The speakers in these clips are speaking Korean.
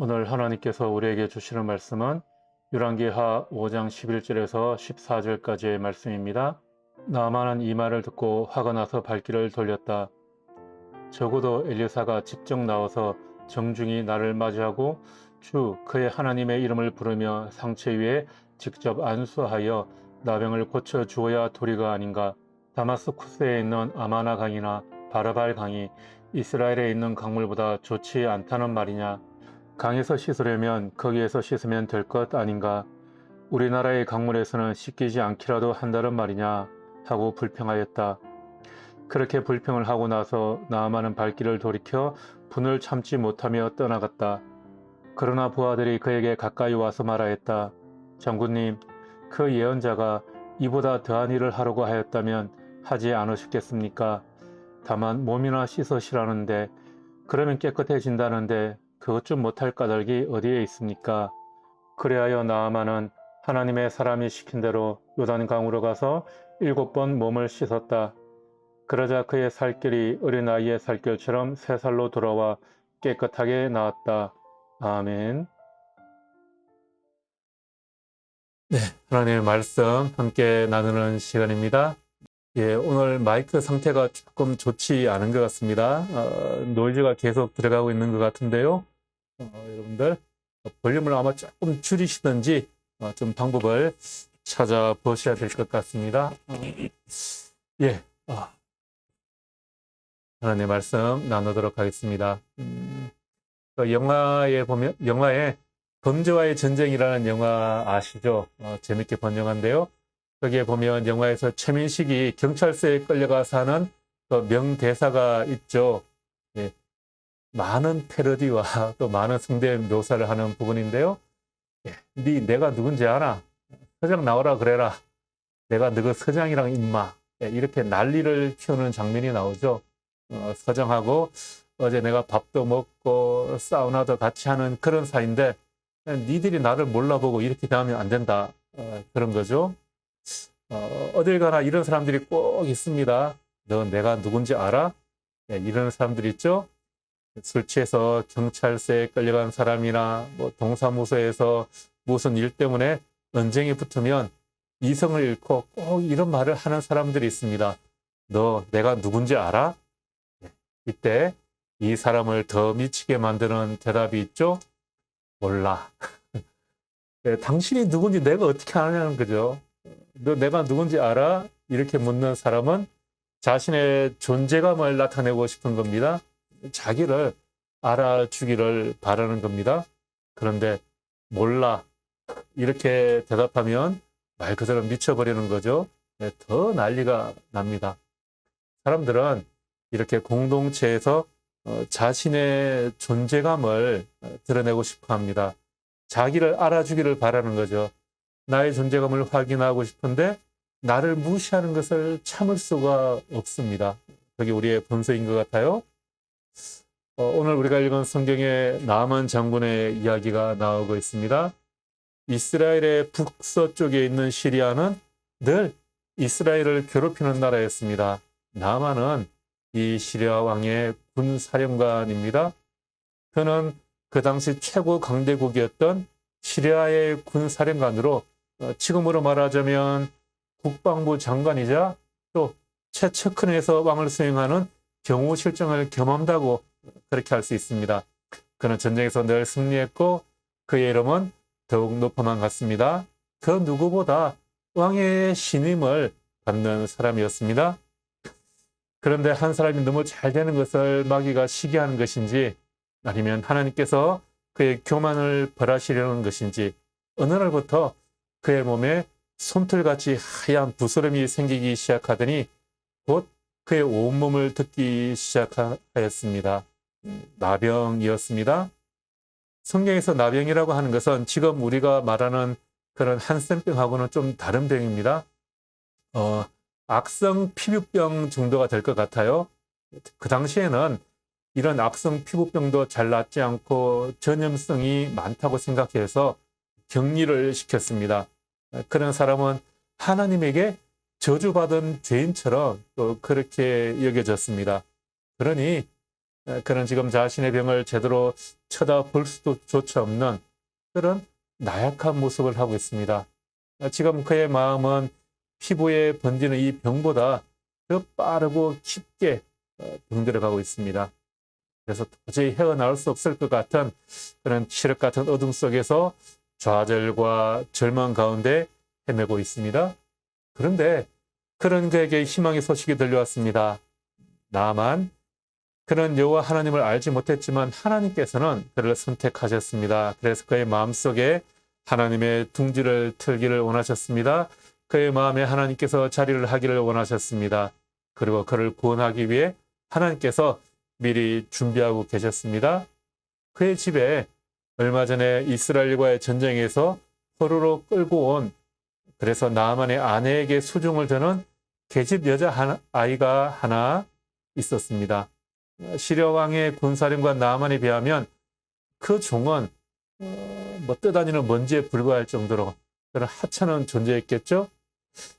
오늘 하나님께서 우리에게 주시는 말씀은 열왕기하 5장 11절에서 14절까지의 말씀입니다. 나아만은 이 말을 듣고 화가 나서 발길을 돌렸다. 적어도 엘리사가 직접 나와서 정중히 나를 맞이하고 주 그의 하나님의 이름을 부르며 상처 위에 직접 안수하여 나병을 고쳐 주어야 도리가 아닌가. 다마스쿠스에 있는 아마나 강이나 바르발 강이 이스라엘에 있는 강물보다 좋지 않다는 말이냐. 강에서 씻으려면 거기에서 씻으면 될 것 아닌가. 우리나라의 강물에서는 씻기지 않기라도 한다는 말이냐 하고 불평하였다. 그렇게 불평을 하고 나서 나아만은 발길을 돌이켜 분을 참지 못하며 떠나갔다. 그러나 부하들이 그에게 가까이 와서 말하였다. 장군님, 그 예언자가 이보다 더한 일을 하려고 하였다면 하지 않으셨겠습니까? 다만 몸이나 씻으시라는데 그러면 깨끗해진다는데 그것 좀 못할 까닭이 어디에 있습니까? 그리하여 나아만은 하나님의 사람이 시킨 대로 요단강으로 가서 7번 몸을 씻었다. 그러자 그의 살결이 어린아이의 살결처럼 새 살로 돌아와 깨끗하게 나았다. 아멘. 네, 하나님의 말씀 함께 나누는 시간입니다. 오늘 마이크 상태가 조금 좋지 않은 것 같습니다. 노이즈가 계속 들어가고 있는 것 같은데요. 여러분들 볼륨을 아마 조금 줄이시든지 좀 방법을 찾아보셔야 될 것 같습니다. 하나님의 말씀 나누도록 하겠습니다. 영화에 범죄와의 전쟁이라는 영화 아시죠? 재밌게 본 영화인데요. 거기에 보면 영화에서 최민식이 경찰서에 끌려가서 하는 그 명대사가 있죠. 많은 패러디와 또 많은 성대 묘사를 하는 부분인데요. 내가 누군지 알아? 서장 나오라 그래라. 내가 너그 서장이랑 임마. 이렇게 난리를 피우는 장면이 나오죠. 서장하고 어제 내가 밥도 먹고 사우나도 같이 하는 그런 사이인데 니들이 나를 몰라보고 이렇게 대하면 안 된다. 그런 거죠. 어딜 가나 이런 사람들이 꼭 있습니다. 너 내가 누군지 알아? 이런 사람들 있죠. 술 취해서 경찰서에 끌려간 사람이나 동사무소에서 무슨 일 때문에 언쟁이 붙으면 이성을 잃고 꼭 이런 말을 하는 사람들이 있습니다. 너 내가 누군지 알아? 이때 이 사람을 더 미치게 만드는 대답이 있죠. 몰라. 당신이 누군지 내가 어떻게 아냐는 거죠. 너 내가 누군지 알아? 이렇게 묻는 사람은 자신의 존재감을 나타내고 싶은 겁니다. 자기를 알아주기를 바라는 겁니다. 그런데 몰라. 이렇게 대답하면 말 그대로 미쳐버리는 거죠. 더 난리가 납니다. 사람들은 이렇게 공동체에서 자신의 존재감을 드러내고 싶어 합니다. 자기를 알아주기를 바라는 거죠. 나의 존재감을 확인하고 싶은데 나를 무시하는 것을 참을 수가 없습니다. 그게 우리의 본성인 것 같아요. 오늘 우리가 읽은 성경에 나아만 장군의 이야기가 나오고 있습니다. 이스라엘의 북서쪽에 있는 시리아는 늘 이스라엘을 괴롭히는 나라였습니다. 나아만은 이 시리아 왕의 군사령관입니다. 그는 그 당시 최고 강대국이었던 시리아의 군사령관으로 지금으로 말하자면 국방부 장관이자 또 최측근에서 왕을 수행하는 경호실장을 겸한다고 그렇게 할 수 있습니다. 그는 전쟁에서 늘 승리했고 그의 이름은 더욱 높아만 갔습니다. 그 누구보다 왕의 신임을 받는 사람이었습니다. 그런데 한 사람이 너무 잘 되는 것을 마귀가 시기하는 것인지 아니면 하나님께서 그의 교만을 벌하시려는 것인지 어느 날부터 그의 몸에 솜털같이 하얀 부스럼이 생기기 시작하더니 곧 그의 온몸을 듣기 시작하였습니다. 나병이었습니다. 성경에서 나병이라고 하는 것은 지금 우리가 말하는 그런 한센병하고는 좀 다른 병입니다. 악성 피부병 정도가 될 것 같아요. 그 당시에는 이런 악성 피부병도 잘 낫지 않고 전염성이 많다고 생각해서 격리를 시켰습니다. 그런 사람은 하나님에게 저주받은 죄인처럼 또 그렇게 여겨졌습니다. 그러니 그런 지금 자신의 병을 제대로 쳐다볼 수도 조차 없는 그런 나약한 모습을 하고 있습니다. 지금 그의 마음은 피부에 번지는 이 병보다 더 빠르고 깊게 병들어 가고 있습니다. 그래서 도저히 헤어나올 수 없을 것 같은 그런 칠흑 같은 어둠 속에서 좌절과 절망 가운데 헤매고 있습니다. 그런데 그런 그에게 희망의 소식이 들려왔습니다. 나만 그는 여호와 하나님을 알지 못했지만 하나님께서는 그를 선택하셨습니다. 그래서 그의 마음속에 하나님의 둥지를 틀기를 원하셨습니다. 그의 마음에 하나님께서 자리를 하기를 원하셨습니다. 그리고 그를 구원하기 위해 하나님께서 미리 준비하고 계셨습니다. 그의 집에 얼마 전에 이스라엘과의 전쟁에서 포로로 끌고 온, 그래서 나아만의 아내에게 수중을 드는 계집 여자 아이가 하나 있었습니다. 시리아 왕의 군사령관 나아만에 비하면 그 종은 떠다니는 먼지에 불과할 정도로 그런 하찮은 존재였겠죠.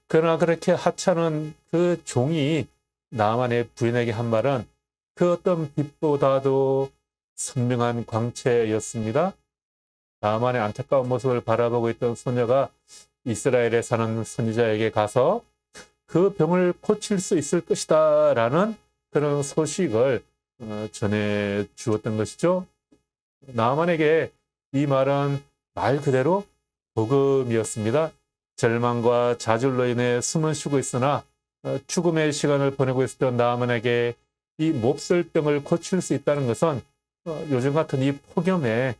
그러나 그렇게 하찮은 그 종이 나아만의 부인에게 한 말은 그 어떤 빛보다도 선명한 광채였습니다. 나아만의 안타까운 모습을 바라보고 있던 소녀가 이스라엘에 사는 선지자에게 가서 그 병을 고칠 수 있을 것이다 라는 그런 소식을 전해 주었던 것이죠. 나아만에게 이 말은 말 그대로 복음이었습니다. 절망과 좌절로 인해 숨을 쉬고 있으나 죽음의 시간을 보내고 있었던 나아만에게 이 몹쓸병을 고칠 수 있다는 것은 요즘 같은 이 폭염에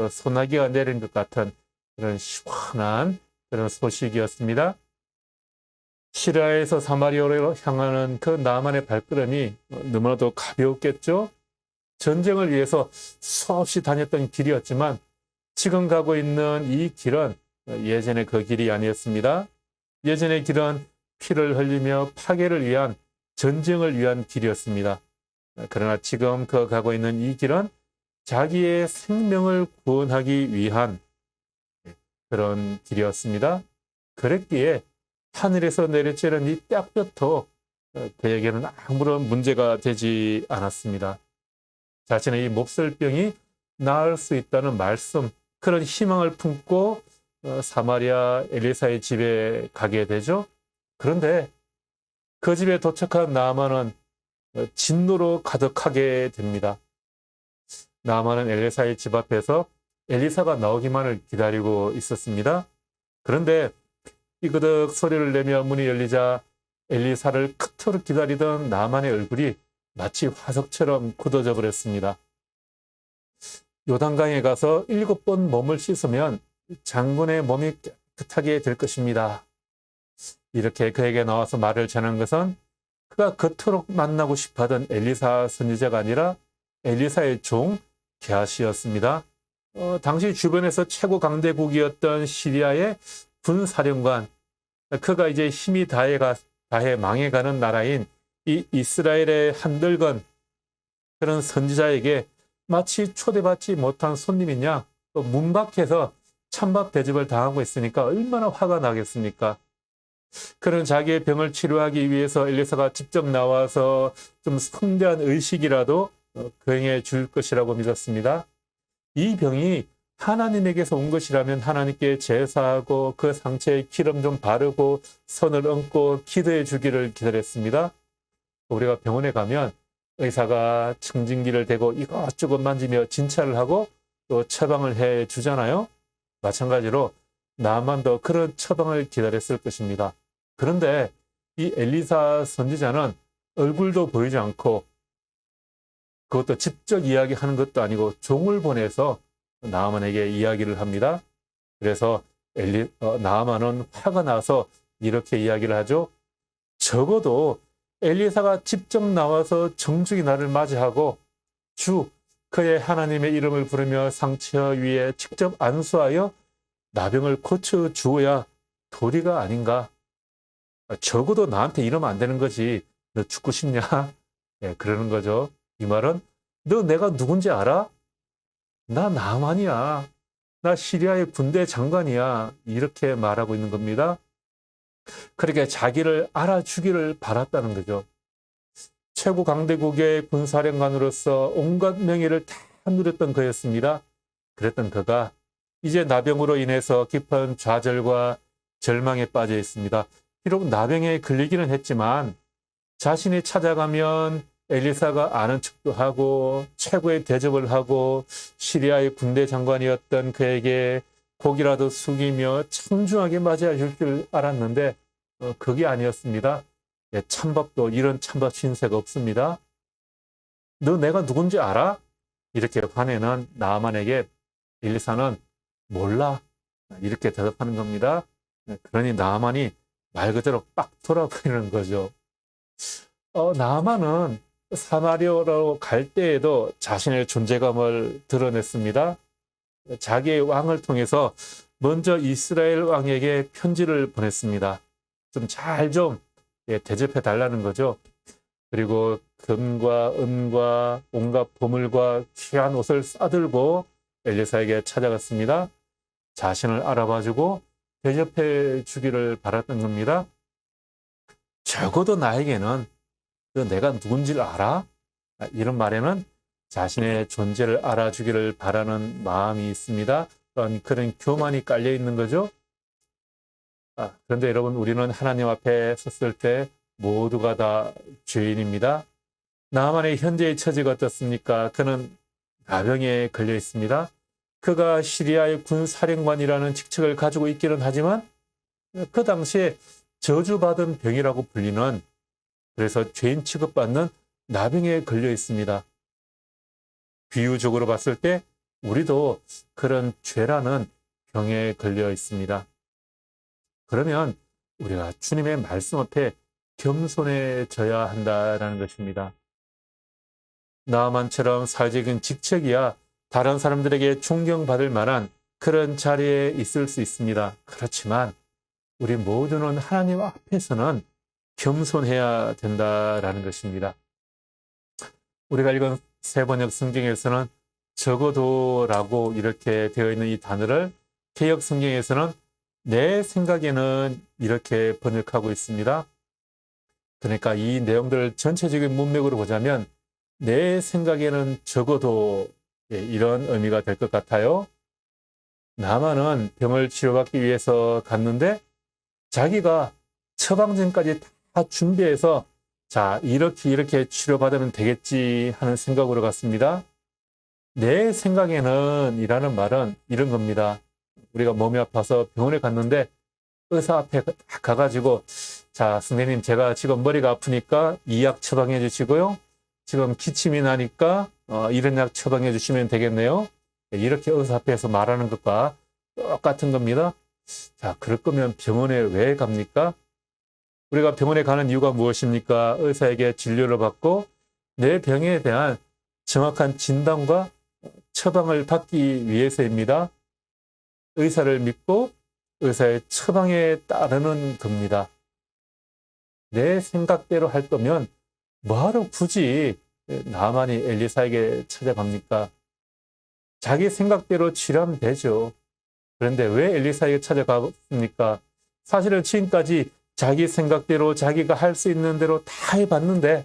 소나기가 내린 것 같은 그런 시원한 그런 소식이었습니다. 시리아에서 사마리아로 향하는 그 나아만의 발걸음이 너무나도 가벼웠겠죠. 전쟁을 위해서 수없이 다녔던 길이었지만 지금 가고 있는 이 길은 예전의 그 길이 아니었습니다. 예전의 길은 피를 흘리며 파괴를 위한, 전쟁을 위한 길이었습니다. 그러나 지금 그 가고 있는 이 길은 자기의 생명을 구원하기 위한 그런 길이었습니다. 그랬기에 하늘에서 내려쬐는 이 뼈뼈도 그에게는 아무런 문제가 되지 않았습니다. 자신의 이 몹쓸병이 나을 수 있다는 말씀, 그런 희망을 품고 사마리아 엘리사의 집에 가게 되죠. 그런데 그 집에 도착한 나아만은 진노로 가득하게 됩니다. 나아만은 엘리사의 집 앞에서 엘리사가 나오기만을 기다리고 있었습니다. 그런데 삐그덕 소리를 내며 문이 열리자 엘리사를 그토록 기다리던 나아만의 얼굴이 마치 화석처럼 굳어져 버렸습니다. 요단강에 가서 7번 몸을 씻으면 장군의 몸이 깨끗하게 될 것입니다. 이렇게 그에게 나와서 말을 전한 것은 그가 그토록 만나고 싶어하던 엘리사 선지자가 아니라 엘리사의 종 게하시였습니다. 당시 주변에서 최고 강대국이었던 시리아의 군사령관, 그가 이제 힘이 다해 망해가는 나라인 이 이스라엘의 한늙은 그런 선지자에게 마치 초대받지 못한 손님인 양 문 밖에서 찬밥 대접을 당하고 있으니까 얼마나 화가 나겠습니까? 그런 자기의 병을 치료하기 위해서 엘리사가 직접 나와서 좀 성대한 의식이라도 거행해 줄 것이라고 믿었습니다. 이 병이 하나님에게서 온 것이라면 하나님께 제사하고 그 상처에 기름 좀 바르고 손을 얹고 기도해 주기를 기다렸습니다. 우리가 병원에 가면 의사가 청진기를 대고 이것저것 만지며 진찰을 하고 또 처방을 해 주잖아요. 마찬가지로 나만도 그런 처방을 기다렸을 것입니다. 그런데 이 엘리사 선지자는 얼굴도 보이지 않고 그것도 직접 이야기하는 것도 아니고 종을 보내서 나아만에게 이야기를 합니다. 그래서 나아만은 화가 나서 이렇게 이야기를 하죠. 적어도 엘리사가 직접 나와서 정중히 나를 맞이하고 주 그의 하나님의 이름을 부르며 상처 위에 직접 안수하여 나병을 고쳐 주어야 도리가 아닌가. 적어도 나한테 이러면 안 되는 거지. 너 죽고 싶냐? 네, 그러는 거죠. 이 말은 너 내가 누군지 알아? 나 나만이야. 나 시리아의 군대 장관이야. 이렇게 말하고 있는 겁니다. 그렇게 자기를 알아주기를 바랐다는 거죠. 최고 강대국의 군사령관으로서 온갖 명예를 다 누렸던 그였습니다. 그랬던 그가 이제 나병으로 인해서 깊은 좌절과 절망에 빠져 있습니다. 비록 나병에 걸리기는 했지만 자신이 찾아가면 엘리사가 아는 척도 하고 최고의 대접을 하고 시리아의 군대 장관이었던 그에게 고기라도 숙이며 청중하게 맞이해 줄 알았는데 그게 아니었습니다. 찬밥도 이런 찬밥 신세가 없습니다. 너 내가 누군지 알아? 이렇게 화내는 나아만에게 엘리사는 몰라. 이렇게 대답하는 겁니다. 그러니 나아만이 말 그대로 빡 돌아버리는 거죠. 나아만은 사마리아로 갈 때에도 자신의 존재감을 드러냈습니다. 자기의 왕을 통해서 먼저 이스라엘 왕에게 편지를 보냈습니다. 좀 잘 좀 대접해 달라는 거죠. 그리고 금과 은과 온갖 보물과 귀한 옷을 싸들고 엘리사에게 찾아갔습니다. 자신을 알아봐주고 대접해 주기를 바랐던 겁니다. 적어도 나에게는 너 내가 누군지를 알아? 이런 말에는 자신의 존재를 알아주기를 바라는 마음이 있습니다. 그런 교만이 깔려 있는 거죠. 그런데 여러분, 우리는 하나님 앞에 섰을 때 모두가 다 죄인입니다. 나아만의 현재의 처지가 어떻습니까? 그는 나병에 걸려 있습니다. 그가 시리아의 군사령관이라는 직책을 가지고 있기는 하지만 그 당시에 저주받은 병이라고 불리는, 그래서 죄인 취급받는 나병에 걸려 있습니다. 비유적으로 봤을 때 우리도 그런 죄라는 병에 걸려 있습니다. 그러면 우리가 주님의 말씀 앞에 겸손해져야 한다는 것입니다. 나아만처럼 사회적인 직책이야 다른 사람들에게 존경받을 만한 그런 자리에 있을 수 있습니다. 그렇지만 우리 모두는 하나님 앞에서는 겸손해야 된다라는 것입니다. 우리가 읽은 새번역 성경에서는 적어도라고 이렇게 되어 있는 이 단어를 개역 성경에서는 내 생각에는 이렇게 번역하고 있습니다. 그러니까 이 내용들 전체적인 문맥으로 보자면 내 생각에는 적어도 이런 의미가 될 것 같아요. 나만은 병을 치료받기 위해서 갔는데 자기가 처방전까지 다 준비해서 자, 이렇게 치료받으면 되겠지 하는 생각으로 갔습니다. 내 생각에는 이라는 말은 이런 겁니다. 우리가 몸이 아파서 병원에 갔는데 의사 앞에 가가지고 자, 선생님 제가 지금 머리가 아프니까 이 약 처방해 주시고요. 지금 기침이 나니까 이런 약 처방해 주시면 되겠네요. 이렇게 의사 앞에서 말하는 것과 똑같은 겁니다. 자, 그럴 거면 병원에 왜 갑니까? 우리가 병원에 가는 이유가 무엇입니까? 의사에게 진료를 받고 내 병에 대한 정확한 진단과 처방을 받기 위해서입니다. 의사를 믿고 의사의 처방에 따르는 겁니다. 내 생각대로 할 거면 뭐하러 굳이 나만이 엘리사에게 찾아갑니까? 자기 생각대로 치료하면 되죠. 그런데 왜 엘리사에게 찾아갔습니까? 사실은 지금까지 자기 생각대로 자기가 할 수 있는 대로 다 해봤는데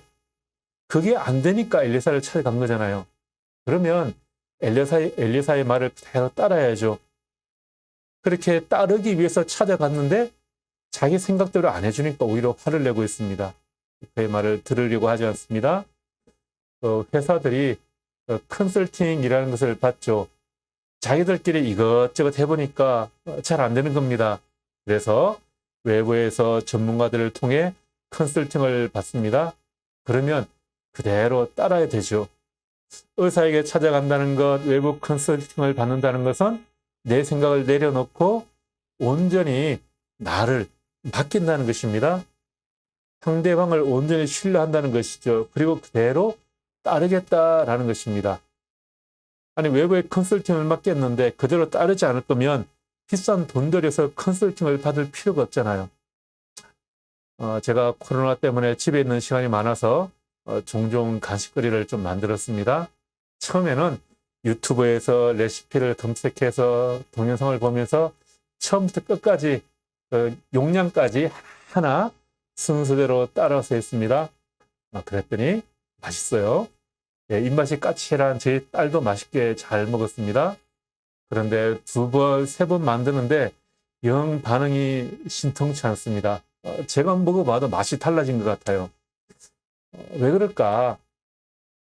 그게 안 되니까 엘리사를 찾아간 거잖아요. 그러면 엘리사의 말을 그대로 따라야죠. 그렇게 따르기 위해서 찾아갔는데 자기 생각대로 안 해주니까 오히려 화를 내고 있습니다. 그의 말을 들으려고 하지 않습니다. 회사들이 컨설팅이라는 것을 받죠. 자기들끼리 이것저것 해보니까 잘 안 되는 겁니다. 그래서 외부에서 전문가들을 통해 컨설팅을 받습니다. 그러면 그대로 따라야 되죠. 의사에게 찾아간다는 것, 외부 컨설팅을 받는다는 것은 내 생각을 내려놓고 온전히 나를 맡긴다는 것입니다. 상대방을 온전히 신뢰한다는 것이죠. 그리고 그대로 따르겠다라는 것입니다. 아니, 외부의 컨설팅을 맡겼는데 그대로 따르지 않을 거면 비싼 돈 들여서 컨설팅을 받을 필요가 없잖아요. 제가 코로나 때문에 집에 있는 시간이 많아서 종종 간식거리를 좀 만들었습니다. 처음에는 유튜브에서 레시피를 검색해서 동영상을 보면서 처음부터 끝까지 용량까지 하나 순서대로 따라서 했습니다. 그랬더니 맛있어요. 예, 입맛이 까칠한 저희 딸도 맛있게 잘 먹었습니다. 그런데 2번, 3번 만드는데 영 반응이 신통치 않습니다. 제가 먹어봐도 맛이 달라진 것 같아요. 왜 그럴까?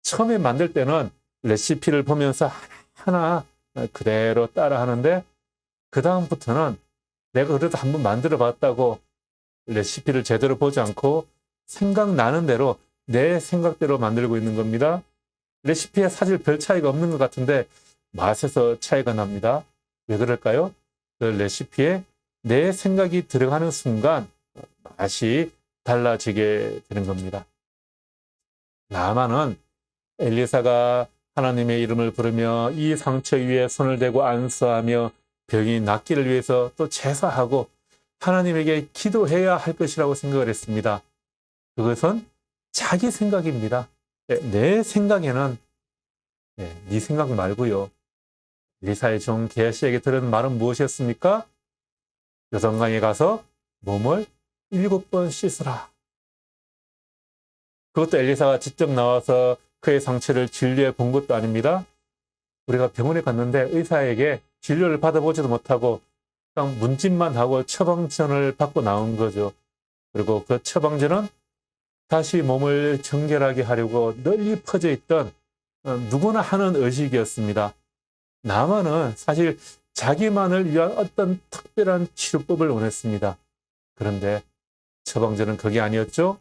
처음에 만들 때는 레시피를 보면서 하나 그대로 따라 하는데 그 다음부터는 내가 그래도 한번 만들어 봤다고 레시피를 제대로 보지 않고 생각나는 대로 내 생각대로 만들고 있는 겁니다. 레시피에 사실 별 차이가 없는 것 같은데 맛에서 차이가 납니다. 왜 그럴까요? 그 레시피에 내 생각이 들어가는 순간 맛이 달라지게 되는 겁니다. 나아만은 엘리사가 하나님의 이름을 부르며 이 상처 위에 손을 대고 안수하며 병이 낫기를 위해서 또 제사하고 하나님에게 기도해야 할 것이라고 생각을 했습니다. 그것은 자기 생각입니다. 내 생각에는 네 생각 말고요. 엘리사의 종 게하시에게 들은 말은 무엇이었습니까? 요단강에 가서 몸을 7번 씻으라. 그것도 엘리사가 직접 나와서 그의 상처를 진료해 본 것도 아닙니다. 우리가 병원에 갔는데 의사에게 진료를 받아보지도 못하고 그냥 문진만 하고 처방전을 받고 나온 거죠. 그리고 그 처방전은 다시 몸을 정결하게 하려고 널리 퍼져 있던 누구나 하는 의식이었습니다. 나만은 사실 자기만을 위한 어떤 특별한 치료법을 원했습니다. 그런데 처방전은 그게 아니었죠.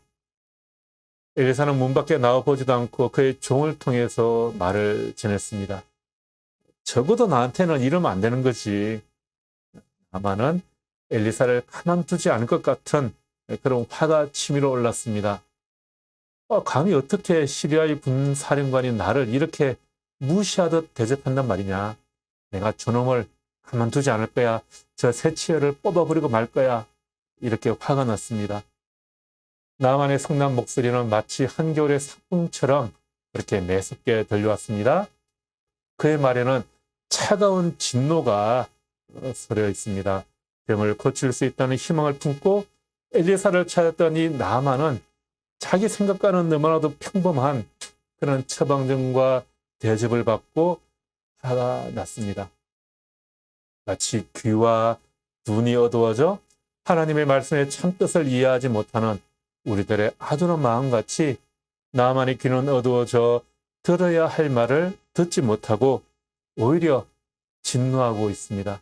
엘리사는 문 밖에 나와보지도 않고 그의 종을 통해서 말을 전했습니다. 적어도 나한테는 이러면 안 되는 거지. 나만은 엘리사를 가만두지 않을 것 같은 그런 화가 치밀어 올랐습니다. 감히 어떻게 시리아의 군사령관이 나를 이렇게 무시하듯 대접한단 말이냐. 내가 저놈을 가만두지 않을 거야. 저 새치열을 뽑아버리고 말 거야. 이렇게 화가 났습니다. 나만의 성난 목소리는 마치 한겨울의 사풍처럼 그렇게 매섭게 들려왔습니다. 그의 말에는 차가운 진노가 서려 있습니다. 병을 고칠 수 있다는 희망을 품고 엘리사를 찾았던 이 나만은 자기 생각과는 너무나도 평범한 그런 처방전과 대접을 받고 화가 났습니다. 마치 귀와 눈이 어두워져 하나님의 말씀의 참뜻을 이해하지 못하는 우리들의 아둔한 마음같이 나만의 귀는 어두워져 들어야 할 말을 듣지 못하고 오히려 진노하고 있습니다.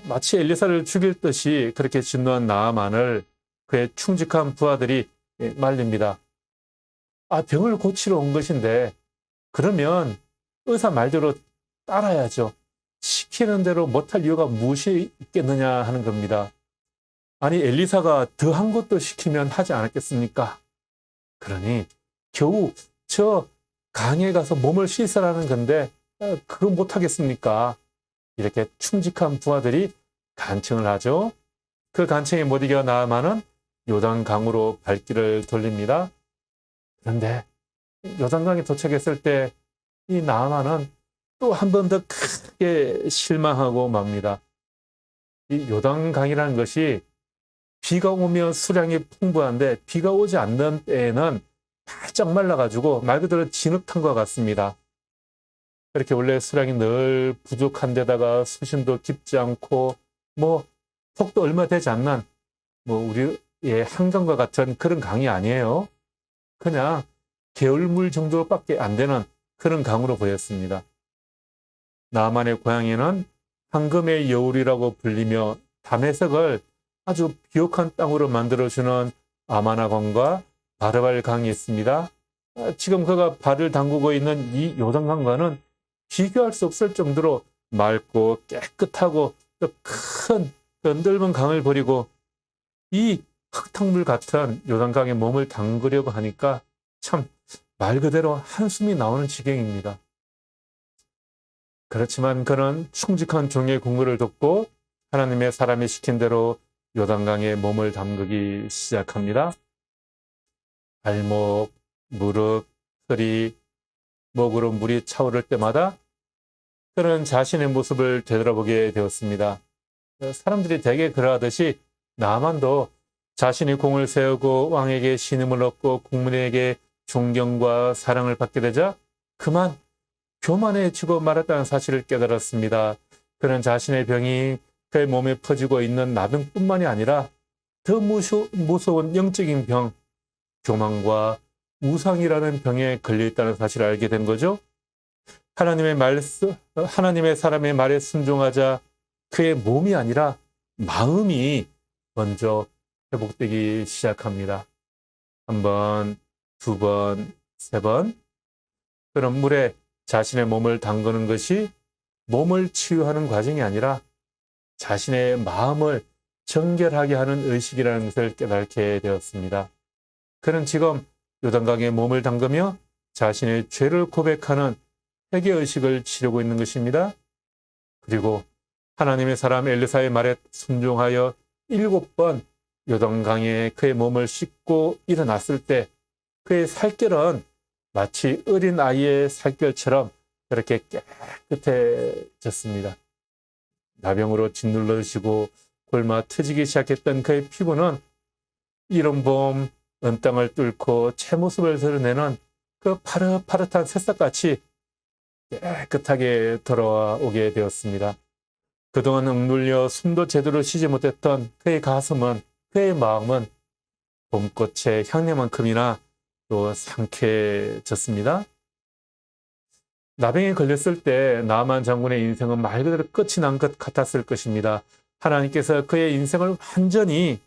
마치 엘리사를 죽일 듯이 그렇게 진노한 나아만을 그의 충직한 부하들이 말립니다. 병을 고치러 온 것인데 그러면 의사 말대로 따라야죠. 시키는 대로 못할 이유가 무엇이 있겠느냐 하는 겁니다. 아니 엘리사가 더한 것도 시키면 하지 않았겠습니까? 그러니 겨우 저 강에 가서 몸을 씻으라는 건데 그거 못하겠습니까? 이렇게 충직한 부하들이 간청을 하죠. 그 간청에 못 이겨 나아만은 요단강으로 발길을 돌립니다. 그런데 요단강에 도착했을 때 이 나아만은 또 한 번 더 크게 실망하고 맙니다. 이 요단강이라는 것이 비가 오면 수량이 풍부한데 비가 오지 않는 때에는 바짝 말라가지고 말 그대로 진흙탕과 같습니다. 그렇게 원래 수량이 늘 부족한 데다가 수심도 깊지 않고 폭도 얼마 되지 않는 우리의 한강과 같은 그런 강이 아니에요. 그냥 개울물 정도밖에 안 되는 그런 강으로 보였습니다. 나만의 고향에는 황금의 여울이라고 불리며 다메섹을 아주 비옥한 땅으로 만들어주는 아마나강과 바르발 강이 있습니다. 지금 그가 발을 담그고 있는 이 요단강과는 비교할 수 없을 정도로 맑고 깨끗하고 또 큰 넓은 강을 버리고 이 흙탕물 같은 요단강에 몸을 담그려고 하니까 참 말 그대로 한숨이 나오는 지경입니다. 그렇지만 그는 충직한 종의 공부를 듣고 하나님의 사람이 시킨 대로 요단강에 몸을 담그기 시작합니다. 발목, 무릎, 허리, 목으로 물이 차오를 때마다 그는 자신의 모습을 되돌아보게 되었습니다. 사람들이 대개 그러하듯이 나만도 자신이 공을 세우고 왕에게 신임을 얻고 국민에게 존경과 사랑을 받게 되자 그만 교만해지고 말았다는 사실을 깨달았습니다. 그는 자신의 병이 그의 몸에 퍼지고 있는 나병뿐만이 아니라 더 무서운 영적인 병, 교만과 우상이라는 병에 걸려있다는 사실을 알게 된 거죠. 하나님의 사람의 말에 순종하자 그의 몸이 아니라 마음이 먼저 회복되기 시작합니다. 한 번, 두 번, 세 번. 그런 물에 자신의 몸을 담그는 것이 몸을 치유하는 과정이 아니라 자신의 마음을 정결하게 하는 의식이라는 것을 깨닫게 되었습니다. 그는 지금 요단강에 몸을 담그며 자신의 죄를 고백하는 회개의식을 치르고 있는 것입니다. 그리고 하나님의 사람 엘리사의 말에 순종하여 7번 요단강에 그의 몸을 씻고 일어났을 때 그의 살결은 마치 어린 아이의 살결처럼 그렇게 깨끗해졌습니다. 나병으로 짓눌러지고 골마 터지기 시작했던 그의 피부는 이른 봄 은땅을 뚫고 채모습을 드러내는 그 파릇파릇한 새싹같이 깨끗하게 돌아오게 되었습니다. 그동안 억눌려 숨도 제대로 쉬지 못했던 그의 가슴은, 그의 마음은 봄꽃의 향내만큼이나 또 상쾌해졌습니다. 나병에 걸렸을 때 나만 장군의 인생은 말 그대로 끝이 난 것 같았을 것입니다. 하나님께서 그의 인생을 완전히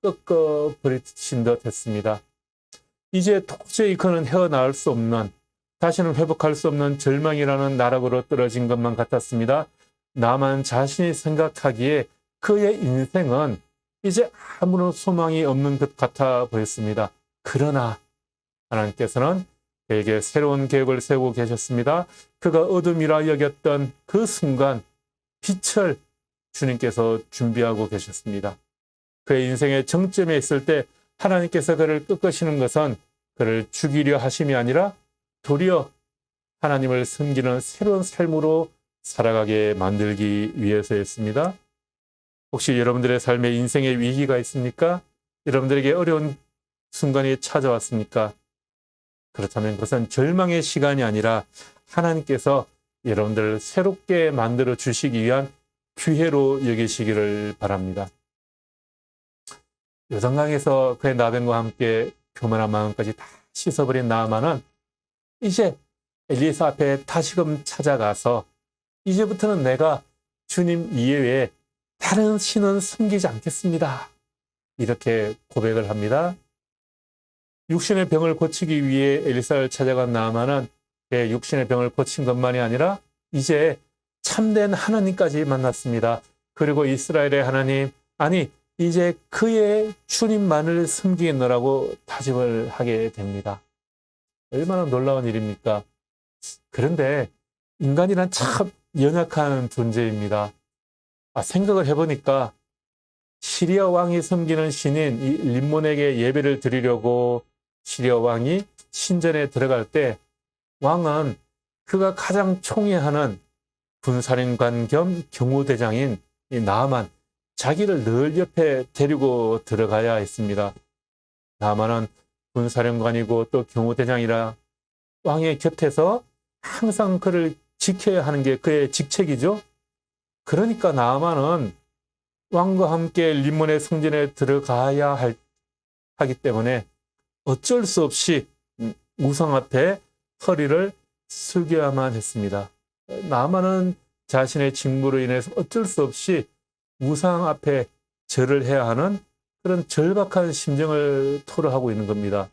꺾어버리신 듯 했습니다. 이제 도저히 그는 헤어나올 수 없는, 다시는 회복할 수 없는 절망이라는 나락으로 떨어진 것만 같았습니다. 나만 자신이 생각하기에 그의 인생은 이제 아무런 소망이 없는 것 같아 보였습니다. 그러나 하나님께서는 그에게 새로운 계획을 세우고 계셨습니다. 그가 어둠이라 여겼던 그 순간 빛을 주님께서 준비하고 계셨습니다. 그의 인생의 정점에 있을 때 하나님께서 그를 꺾으시는 것은 그를 죽이려 하심이 아니라 도리어 하나님을 섬기는 새로운 삶으로 살아가게 만들기 위해서였습니다. 혹시 여러분들의 삶에 인생의 위기가 있습니까? 여러분들에게 어려운 순간이 찾아왔습니까? 그렇다면 그것은 절망의 시간이 아니라 하나님께서 여러분들을 새롭게 만들어 주시기 위한 기회로 여기시기를 바랍니다. 요단강에서 그의 나병과 함께 교만한 마음까지 다 씻어버린 나아만은 이제 엘리사 앞에 다시금 찾아가서 이제부터는 내가 주님 이외에 다른 신은 섬기지 않겠습니다. 이렇게 고백을 합니다. 육신의 병을 고치기 위해 엘리사를 찾아간 나아만은 그의 육신의 병을 고친 것만이 아니라 이제 참된 하나님까지 만났습니다. 그리고 이스라엘의 하나님, 아니 이제 그의 주님만을 섬기겠노라고 다짐을 하게 됩니다. 얼마나 놀라운 일입니까? 그런데 인간이란 참 연약한 존재입니다. 생각을 해보니까 시리아 왕이 섬기는 신인 이 림몬에게 예배를 드리려고 시리아 왕이 신전에 들어갈 때 왕은 그가 가장 총애하는 군사령관 겸 경호대장인 이 나아만, 자기를 늘 옆에 데리고 들어가야 했습니다. 나아만은 군사령관이고 또 경호대장이라 왕의 곁에서 항상 그를 지켜야 하는 게 그의 직책이죠. 그러니까 나아만은 왕과 함께 림몬의 성전에 들어가야 하기 때문에 어쩔 수 없이 우상 앞에 허리를 숙여야만 했습니다. 나아만은 자신의 직무로 인해서 어쩔 수 없이 우상 앞에 절을 해야 하는 그런 절박한 심정을 토로하고 있는 겁니다.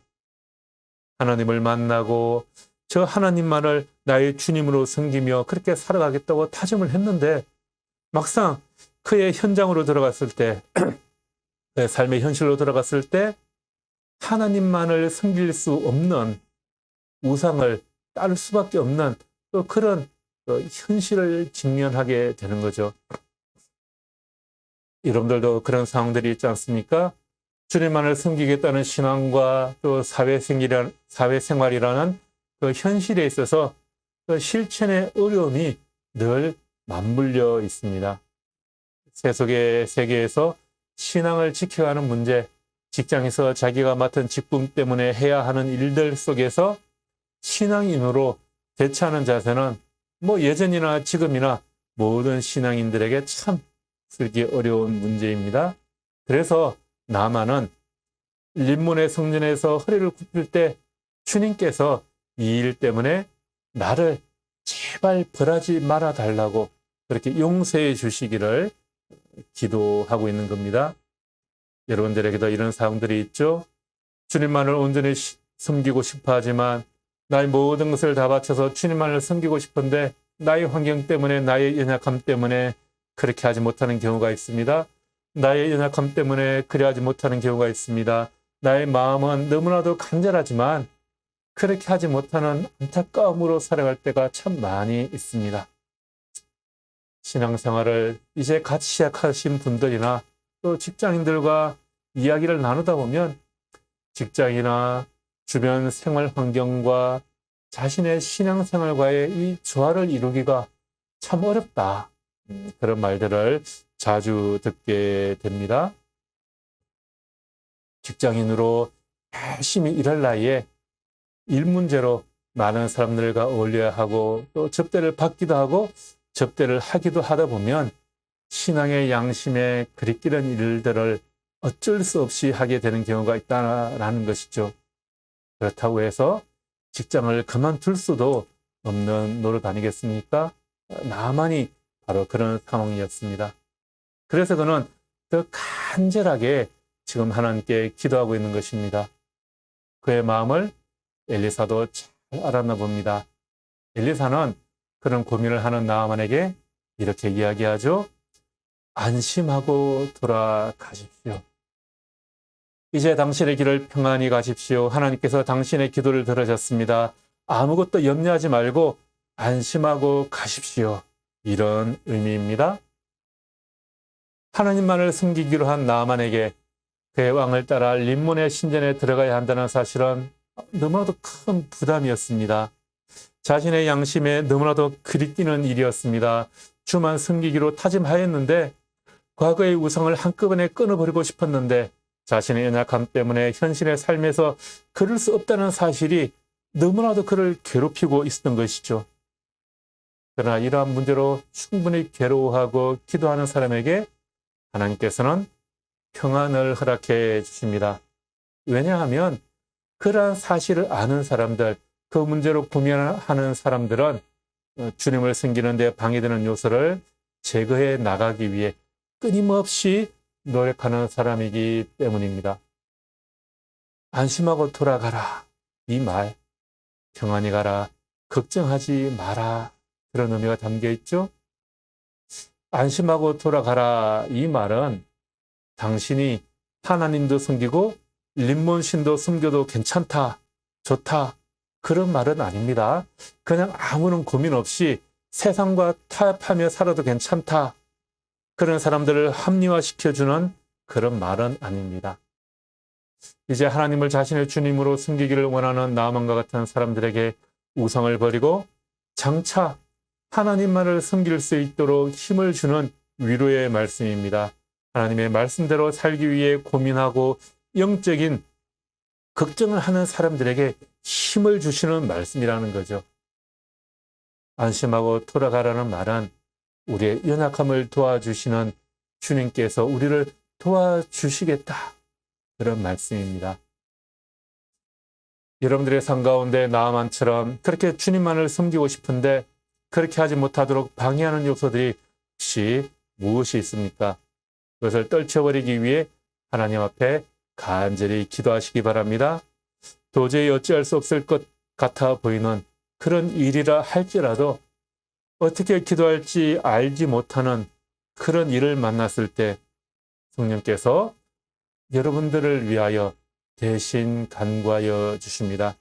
하나님을 만나고 저 하나님만을 나의 주님으로 섬기며 그렇게 살아가겠다고 다짐을 했는데 막상 그의 현장으로 들어갔을 때, 그의 삶의 현실로 들어갔을 때 하나님만을 섬길 수 없는 우상을 따를 수밖에 없는 또 그런 현실을 직면하게 되는 거죠. 여러분들도 그런 상황들이 있지 않습니까? 주님만을 섬기겠다는 신앙과 또 사회생활이라는 그 현실에 있어서 그 실천의 어려움이 늘 맞물려 있습니다. 세속의 세계에서 신앙을 지켜가는 문제, 직장에서 자기가 맡은 직분 때문에 해야 하는 일들 속에서 신앙인으로 대처하는 자세는 뭐 예전이나 지금이나 모든 신앙인들에게 참 쓰기 어려운 문제입니다. 그래서 나만은 림몬의 성전에서 허리를 굽힐 때 주님께서 이 일 때문에 나를 제발 벌하지 말아 달라고 그렇게 용서해 주시기를 기도하고 있는 겁니다. 여러분들에게도 이런 상황들이 있죠? 주님만을 온전히 섬기고 싶어 하지만 나의 모든 것을 다 바쳐서 주님만을 섬기고 싶은데 나의 환경 때문에, 나의 연약함 때문에 그렇게 하지 못하는 경우가 있습니다. 나의 연약함 때문에 그래 하지 못하는 경우가 있습니다. 나의 마음은 너무나도 간절하지만 그렇게 하지 못하는 안타까움으로 살아갈 때가 참 많이 있습니다. 신앙생활을 이제 갓 시작하신 분들이나 또 직장인들과 이야기를 나누다 보면 직장이나 주변 생활 환경과 자신의 신앙생활과의 이 조화를 이루기가 참 어렵다. 그런 말들을 자주 듣게 됩니다. 직장인으로 열심히 일할 나이에 일 문제로 많은 사람들과 어울려야 하고 또 접대를 받기도 하고 접대를 하기도 하다 보면 신앙의 양심에 그리끼는 일들을 어쩔 수 없이 하게 되는 경우가 있다는 것이죠. 그렇다고 해서 직장을 그만둘 수도 없는 노릇 아니겠습니까? 나만이 바로 그런 상황이었습니다. 그래서 그는 더 간절하게 지금 하나님께 기도하고 있는 것입니다. 그의 마음을 엘리사도 잘 알았나 봅니다. 엘리사는 그런 고민을 하는 나아만에게 이렇게 이야기하죠. 안심하고 돌아가십시오. 이제 당신의 길을 평안히 가십시오. 하나님께서 당신의 기도를 들으셨습니다. 아무것도 염려하지 말고 안심하고 가십시오. 이런 의미입니다. 하나님만을 섬기기로 한 나아만에게 그의 왕을 따라 림몬의 신전에 들어가야 한다는 사실은 너무나도 큰 부담이었습니다. 자신의 양심에 너무나도 그리뛰는 일이었습니다. 주만 섬기기로 다짐하였는데 과거의 우상을 한꺼번에 끊어버리고 싶었는데 자신의 연약함 때문에 현실의 삶에서 그럴 수 없다는 사실이 너무나도 그를 괴롭히고 있었던 것이죠. 그러나 이러한 문제로 충분히 괴로워하고 기도하는 사람에게 하나님께서는 평안을 허락해 주십니다. 왜냐하면 그러한 사실을 아는 사람들, 그 문제로 고민하는 사람들은 주님을 섬기는 데 방해되는 요소를 제거해 나가기 위해 끊임없이 노력하는 사람이기 때문입니다. 안심하고 돌아가라. 이 말, 평안히 가라, 걱정하지 마라. 그런 의미가 담겨 있죠. 안심하고 돌아가라. 이 말은 당신이 하나님도 섬기고 림몬신도 섬겨도 괜찮다, 좋다. 그런 말은 아닙니다. 그냥 아무런 고민 없이 세상과 타협하며 살아도 괜찮다. 그런 사람들을 합리화시켜주는 그런 말은 아닙니다. 이제 하나님을 자신의 주님으로 섬기기를 원하는 나아만과 같은 사람들에게 우상을 버리고 장차 하나님만을 섬길 수 있도록 힘을 주는 위로의 말씀입니다. 하나님의 말씀대로 살기 위해 고민하고 영적인 걱정을 하는 사람들에게 힘을 주시는 말씀이라는 거죠. 안심하고 돌아가라는 말은 우리의 연약함을 도와주시는 주님께서 우리를 도와주시겠다. 그런 말씀입니다. 여러분들의 삶 가운데 나아만처럼 그렇게 주님만을 섬기고 싶은데 그렇게 하지 못하도록 방해하는 요소들이 혹시 무엇이 있습니까? 그것을 떨쳐버리기 위해 하나님 앞에 간절히 기도하시기 바랍니다. 도저히 어찌할 수 없을 것 같아 보이는 그런 일이라 할지라도 어떻게 기도할지 알지 못하는 그런 일을 만났을 때 성령께서 여러분들을 위하여 대신 간구하여 주십니다.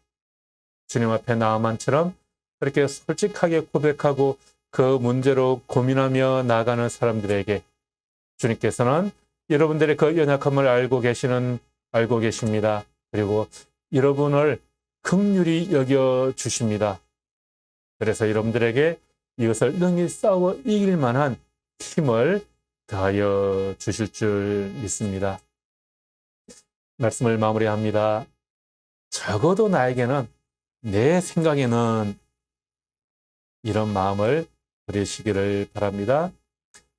주님 앞에 나아만처럼 그렇게 솔직하게 고백하고 그 문제로 고민하며 나아가는 사람들에게 주님께서는 여러분들의 그 연약함을 알고 계십니다. 그리고 여러분을 긍휼히 여겨 주십니다. 그래서 여러분들에게 이것을 능히 싸워 이길 만한 힘을 더하여 주실 줄 믿습니다. 말씀을 마무리합니다. 적어도 나에게는, 내 생각에는 이런 마음을 버리시기를 바랍니다.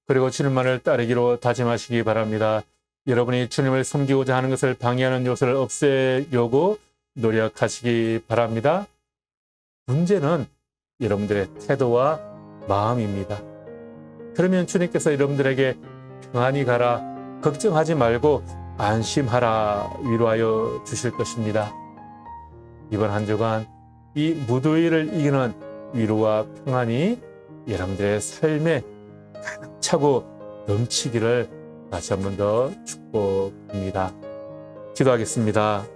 그리고 주님만을 따르기로 다짐하시기 바랍니다. 여러분이 주님을 섬기고자 하는 것을 방해하는 요소를 없애려고 노력하시기 바랍니다. 문제는 여러분들의 태도와 마음입니다. 그러면 주님께서 여러분들에게 평안히 가라, 걱정하지 말고 안심하라 위로하여 주실 것입니다. 이번 한 주간 이 무더위를 이기는 위로와 평안이 여러분들의 삶에 가득 차고 넘치기를 다시 한 번 더 축복합니다. 기도하겠습니다.